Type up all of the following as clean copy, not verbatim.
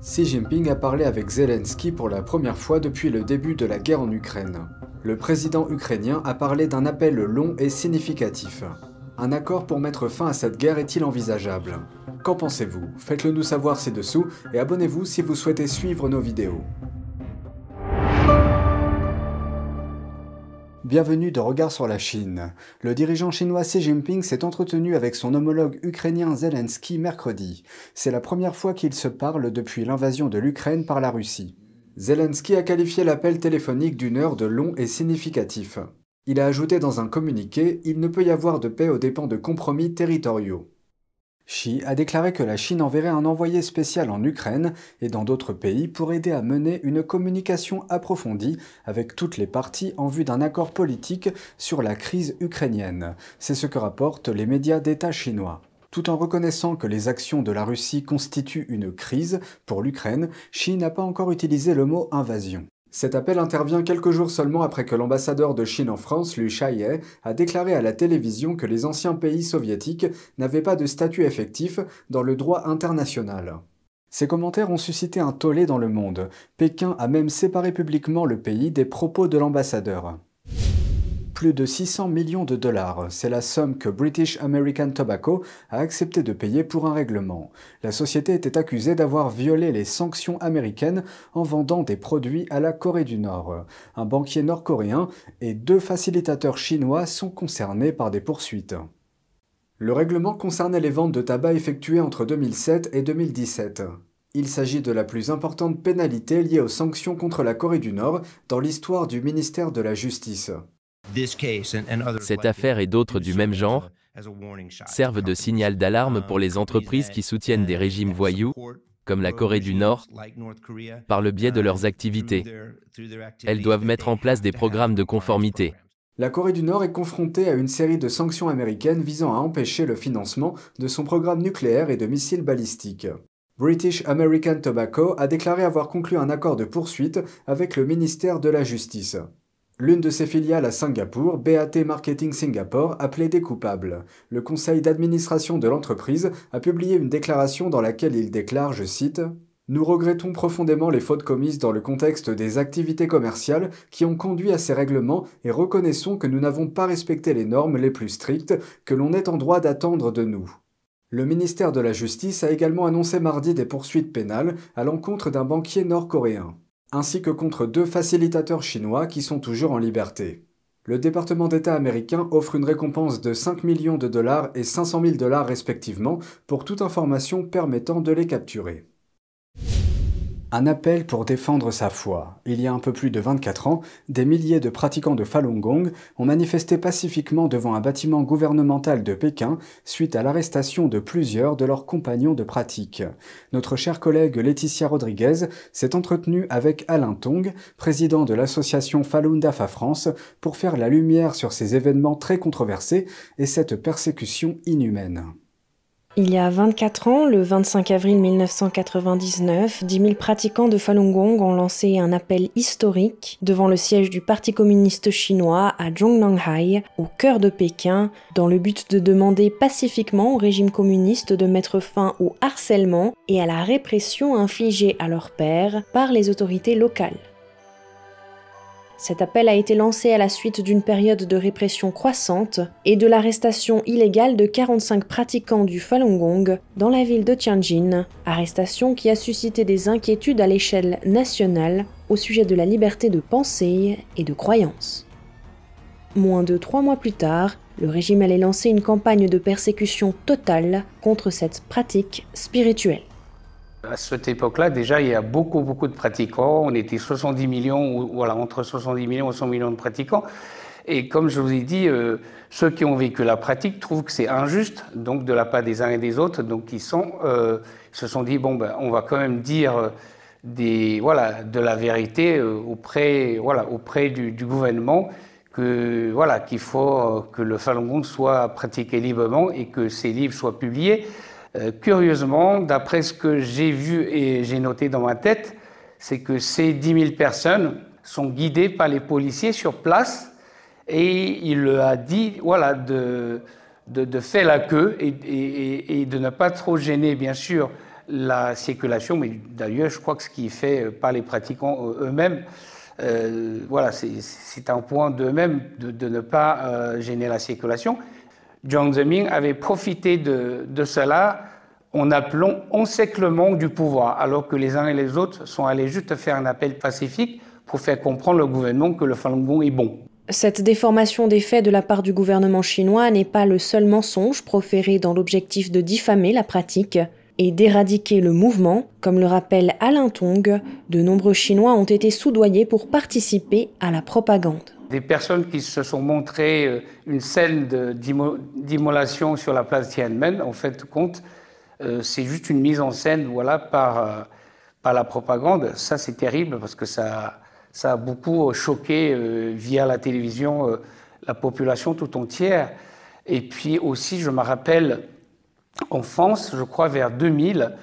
Xi Jinping a parlé avec Zelensky pour la première fois depuis le début de la guerre en Ukraine. Le président ukrainien a parlé d'un appel long et significatif. Un accord pour mettre fin à cette guerre est-il envisageable? Qu'en pensez-vous? Faites-le nous savoir ci-dessous et abonnez-vous si vous souhaitez suivre nos vidéos. Bienvenue de Regard sur la Chine. Le dirigeant chinois Xi Jinping s'est entretenu avec son homologue ukrainien Zelensky mercredi. C'est la première fois qu'ils se parlent depuis l'invasion de l'Ukraine par la Russie. Zelensky a qualifié l'appel téléphonique d'une heure de long et significatif. Il a ajouté dans un communiqué « Il ne peut y avoir de paix aux dépens de compromis territoriaux ». Xi a déclaré que la Chine enverrait un envoyé spécial en Ukraine et dans d'autres pays pour aider à mener une communication approfondie avec toutes les parties en vue d'un accord politique sur la crise ukrainienne. C'est ce que rapportent les médias d'État chinois. Tout en reconnaissant que les actions de la Russie constituent une crise pour l'Ukraine, Xi n'a pas encore utilisé le mot « invasion ». Cet appel intervient quelques jours seulement après que l'ambassadeur de Chine en France, Liu Xiaoye, a déclaré à la télévision que les anciens pays soviétiques n'avaient pas de statut effectif dans le droit international. Ces commentaires ont suscité un tollé dans le monde. Pékin a même séparé publiquement le pays des propos de l'ambassadeur. Plus de 600 millions de dollars, c'est la somme que British American Tobacco a accepté de payer pour un règlement. La société était accusée d'avoir violé les sanctions américaines en vendant des produits à la Corée du Nord. Un banquier nord-coréen et 2 facilitateurs chinois sont concernés par des poursuites. Le règlement concernait les ventes de tabac effectuées entre 2007 et 2017. Il s'agit de la plus importante pénalité liée aux sanctions contre la Corée du Nord dans l'histoire du ministère de la Justice. Cette affaire et d'autres du même genre servent de signal d'alarme pour les entreprises qui soutiennent des régimes voyous, comme la Corée du Nord, par le biais de leurs activités. Elles doivent mettre en place des programmes de conformité. La Corée du Nord est confrontée à une série de sanctions américaines visant à empêcher le financement de son programme nucléaire et de missiles balistiques. British American Tobacco a déclaré avoir conclu un accord de poursuite avec le ministère de la Justice. L'une de ses filiales à Singapour, BAT Marketing Singapore, a plaidé coupable. Le conseil d'administration de l'entreprise a publié une déclaration dans laquelle il déclare, je cite, « Nous regrettons profondément les fautes commises dans le contexte des activités commerciales qui ont conduit à ces règlements et reconnaissons que nous n'avons pas respecté les normes les plus strictes que l'on est en droit d'attendre de nous. » Le ministère de la Justice a également annoncé mardi des poursuites pénales à l'encontre d'un banquier nord-coréen, ainsi que contre 2 facilitateurs chinois qui sont toujours en liberté. Le département d'État américain offre une récompense de 5 millions de dollars et 500 000 dollars respectivement pour toute information permettant de les capturer. Un appel pour défendre sa foi. Il y a un peu plus de 24 ans, des milliers de pratiquants de Falun Gong ont manifesté pacifiquement devant un bâtiment gouvernemental de Pékin suite à l'arrestation de plusieurs de leurs compagnons de pratique. Notre chère collègue Laetitia Rodriguez s'est entretenue avec Alain Tong, président de l'association Falun Dafa France, pour faire la lumière sur ces événements très controversés et cette persécution inhumaine. Il y a 24 ans, le 25 avril 1999, 10 000 pratiquants de Falun Gong ont lancé un appel historique devant le siège du Parti communiste chinois à Zhongnanhai, au cœur de Pékin, dans le but de demander pacifiquement au régime communiste de mettre fin au harcèlement et à la répression infligée à leurs pairs par les autorités locales. Cet appel a été lancé à la suite d'une période de répression croissante et de l'arrestation illégale de 45 pratiquants du Falun Gong dans la ville de Tianjin, arrestation qui a suscité des inquiétudes à l'échelle nationale au sujet de la liberté de pensée et de croyance. Moins de 3 mois plus tard, le régime allait lancer une campagne de persécution totale contre cette pratique spirituelle. À cette époque-là, déjà, il y a beaucoup de pratiquants. On était 70 millions, ou voilà, entre 70 millions et 100 millions de pratiquants. Et comme je vous ai dit, ceux qui ont vécu la pratique trouvent que c'est injuste, donc de la part des uns et des autres. Donc ils se sont dit, bon, ben, on va quand même dire de la vérité auprès du gouvernement, qu'il faut que le Falun Gong soit pratiqué librement et que ces livres soient publiés. Curieusement, d'après ce que j'ai vu et j'ai noté dans ma tête, c'est que ces 10 000 personnes sont guidées par les policiers sur place et il leur a dit de faire la queue et de ne pas trop gêner, bien sûr, la circulation, mais d'ailleurs, je crois que ce qui est fait par les pratiquants eux-mêmes, voilà, c'est un point d'eux-mêmes de ne pas gêner la circulation. Jiang Zemin avait profité de cela en appelant encerclement du pouvoir, alors que les uns et les autres sont allés juste faire un appel pacifique pour faire comprendre au gouvernement que le Falun Gong est bon. Cette déformation des faits de la part du gouvernement chinois n'est pas le seul mensonge proféré dans l'objectif de diffamer la pratique et d'éradiquer le mouvement. Comme le rappelle Alain Tong, de nombreux Chinois ont été soudoyés pour participer à la propagande. Des personnes qui se sont montrées une scène d'immolation sur la place Tiananmen, en fait, compte, c'est juste une mise en scène, voilà, par la propagande. Ça, c'est terrible parce que ça a beaucoup choqué via la télévision la population tout entière. Et puis aussi, je me rappelle, en France, je crois vers 2000,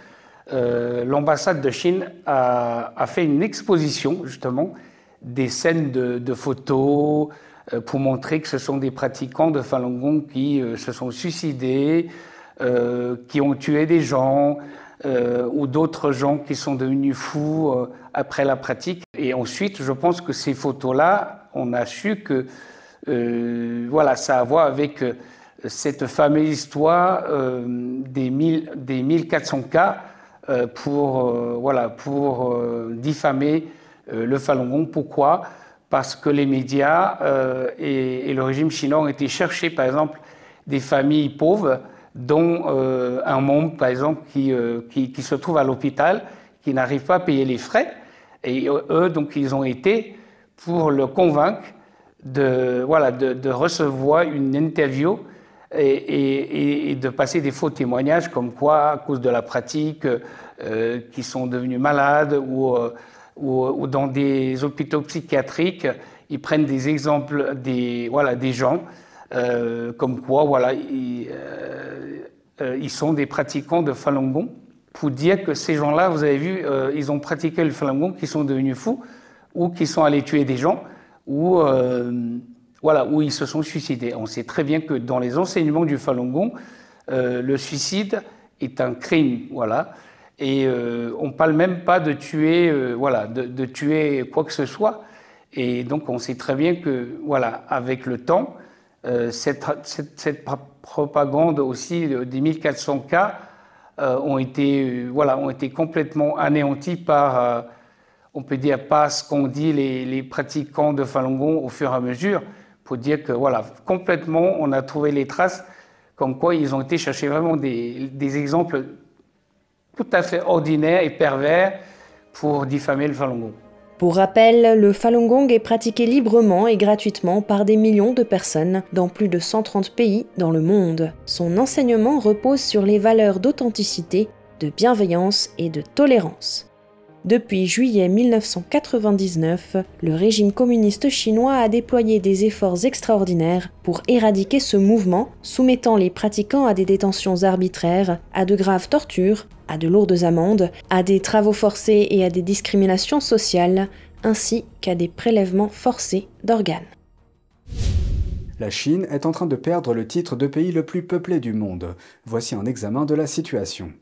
l'ambassade de Chine a fait une exposition, justement, des scènes de photos pour montrer que ce sont des pratiquants de Falun Gong qui se sont suicidés, qui ont tué des gens, ou d'autres gens qui sont devenus fous après la pratique. Et ensuite, je pense que ces photos-là, on a su que voilà, ça a à voir avec cette fameuse histoire des 1400 cas pour diffamer le Falun Gong. Pourquoi? Parce que les médias et le régime chinois ont été chercher, par exemple, des familles pauvres, dont un membre, par exemple, qui se trouve à l'hôpital, qui n'arrive pas à payer les frais. Et eux, donc, ils ont été pour le convaincre de recevoir une interview et de passer des faux témoignages comme quoi, à cause de la pratique, qui sont devenus malades ou dans des hôpitaux psychiatriques, ils prennent des exemples des gens comme quoi, voilà, ils sont des pratiquants de Falun Gong, pour dire que ces gens-là, vous avez vu, ils ont pratiqué le Falun Gong, qui sont devenus fous, ou qui sont allés tuer des gens, ou ils se sont suicidés. On sait très bien que dans les enseignements du Falun Gong, le suicide est un crime, voilà, et on ne parle même pas de tuer, de tuer quoi que ce soit. Et donc on sait très bien que, voilà, avec le temps, cette propagande aussi des 1400 cas ont été complètement anéantis par, on peut dire, pas ce qu'ont dit les pratiquants de Falun Gong au fur et à mesure, pour dire que, voilà, complètement, on a trouvé les traces comme quoi ils ont été chercher vraiment des exemples tout à fait ordinaires et pervers pour diffamer le Falun Gong. Pour rappel, le Falun Gong est pratiqué librement et gratuitement par des millions de personnes dans plus de 130 pays dans le monde. Son enseignement repose sur les valeurs d'authenticité, de bienveillance et de tolérance. Depuis juillet 1999, le régime communiste chinois a déployé des efforts extraordinaires pour éradiquer ce mouvement, soumettant les pratiquants à des détentions arbitraires, à de graves tortures, à de lourdes amendes, à des travaux forcés et à des discriminations sociales, ainsi qu'à des prélèvements forcés d'organes. La Chine est en train de perdre le titre de pays le plus peuplé du monde. Voici un examen de la situation.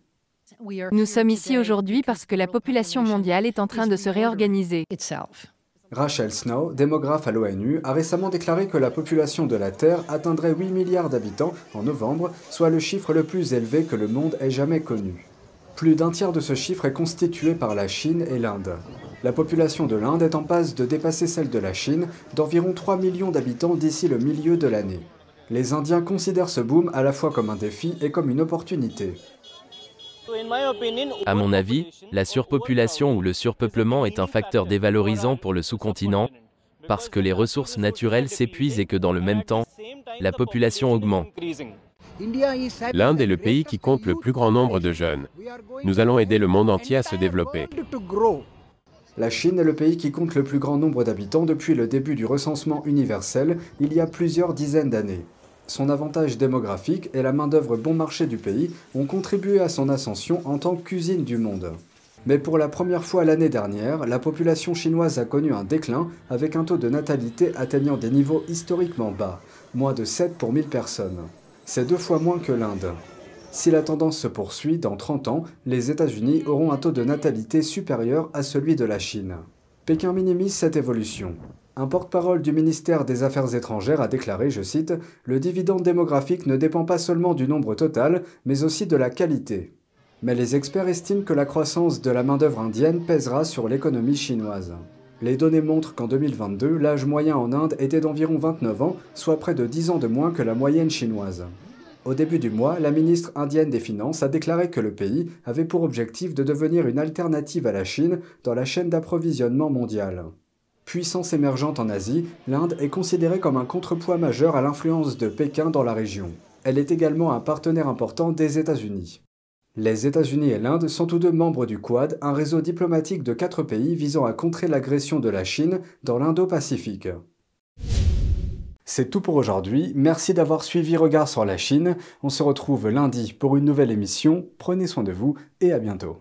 Nous sommes ici aujourd'hui parce que la population mondiale est en train de se réorganiser. Rachel Snow, démographe à l'ONU, a récemment déclaré que la population de la Terre atteindrait 8 milliards d'habitants en novembre, soit le chiffre le plus élevé que le monde ait jamais connu. Plus d'un tiers de ce chiffre est constitué par la Chine et l'Inde. La population de l'Inde est en passe de dépasser celle de la Chine d'environ 3 millions d'habitants d'ici le milieu de l'année. Les Indiens considèrent ce boom à la fois comme un défi et comme une opportunité. À mon avis, la surpopulation ou le surpeuplement est un facteur dévalorisant pour le sous-continent, parce que les ressources naturelles s'épuisent et que dans le même temps, la population augmente. L'Inde est le pays qui compte le plus grand nombre de jeunes. Nous allons aider le monde entier à se développer. La Chine est le pays qui compte le plus grand nombre d'habitants depuis le début du recensement universel, il y a plusieurs dizaines d'années. Son avantage démographique et la main-d'œuvre bon marché du pays ont contribué à son ascension en tant qu'usine du monde. Mais pour la première fois l'année dernière, la population chinoise a connu un déclin avec un taux de natalité atteignant des niveaux historiquement bas, moins de 7 pour 1000 personnes. C'est 2 fois moins que l'Inde. Si la tendance se poursuit, dans 30 ans, les États-Unis auront un taux de natalité supérieur à celui de la Chine. Pékin minimise cette évolution. Un porte-parole du ministère des Affaires étrangères a déclaré, je cite, « Le dividende démographique ne dépend pas seulement du nombre total, mais aussi de la qualité ». Mais les experts estiment que la croissance de la main-d'œuvre indienne pèsera sur l'économie chinoise. Les données montrent qu'en 2022, l'âge moyen en Inde était d'environ 29 ans, soit près de 10 ans de moins que la moyenne chinoise. Au début du mois, la ministre indienne des Finances a déclaré que le pays avait pour objectif de devenir une alternative à la Chine dans la chaîne d'approvisionnement mondiale. Puissance émergente en Asie, l'Inde est considérée comme un contrepoids majeur à l'influence de Pékin dans la région. Elle est également un partenaire important des États-Unis. Les États-Unis et l'Inde sont tous deux membres du Quad, un réseau diplomatique de 4 pays visant à contrer l'agression de la Chine dans l'Indo-Pacifique. C'est tout pour aujourd'hui, merci d'avoir suivi Regard sur la Chine. On se retrouve lundi pour une nouvelle émission, prenez soin de vous et à bientôt.